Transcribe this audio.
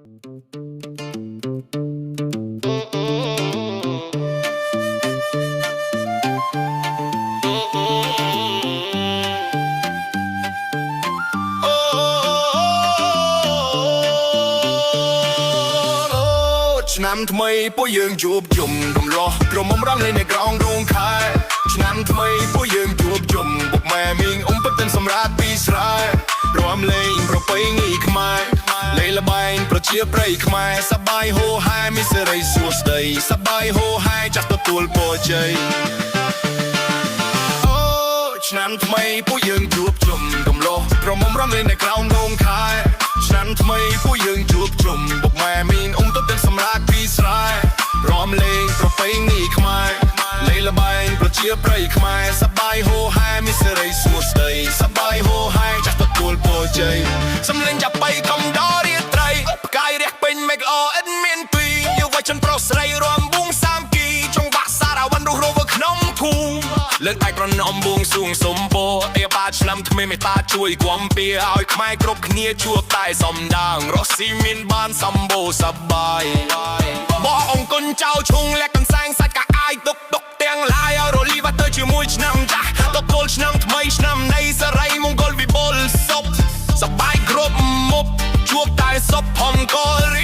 ឆ្នាំថ្មីពួកយើងជួបជុំរំលោះក្រុមរំលេងនៅក្រោមរោងខែឆ្នាំថ្មីពួកយើងជួបជុំពុកម៉ែមីងអ៊ំពិតទាំងសម្រាប់ពីស្រែរំលេងប្រពៃណីខ្មែរលេងល្បែងប្រជាប្រិយខ្មែរសប្បាយហូហែមានសេរីសួស្តីសប្បាយហូហែចាស់ទទួលពរជ័យឆ្នាំថ្មីពួកយើងជួបជុំរំលោះក្រុមរំលេងនៅក្រោមរោងខែឆ្នាំថ្មីពួកយើងជួបជុំពុកម៉ែមីងអ៊ំពិតទាំងសម្រាប់ពីស្រែរំលេងប្រពៃណីខ្មែរលេងល្បែងប្រជាប្រិយខ្មែរសប្បាយហូហែមានសេរីសួស្តីសប្បាយហូហែចាស់ទទួលពរជ័យសំលេងចាប់បីកំដររាត្រីផ្កាយរះពេញមេឃល្អឥតមានពីយុវជនប្រុសស្រីរំបួងសាមគ្គីចង្វាក់សារ៉ាវ៉ាន់រស់រវើក្នុងភូមិលើកដៃប្រណម្បួងសួងសុំពរអេបាឆ្នាំថ្មីមេត្តាជួយគំពីឲ្យខ្មែរគ្រប់គ្នាជួបតែសំដាងរស់ស៊ីមានបានសម្បូរសប្បាយបងអង្គុនចៅឈុងលាក់កន្សែងសាច់កាអាយទុកទាំងឡាយឲ្យរលីវ៉ាទៅជាមួយឆ្នាំចាស់ទទួលឆ្នាំថ្មីឆ្នាំនៃសេរីមង្គលវិបុលសុខសប្បាយគ្រប់មុខជួបតែសុខផងក៏រី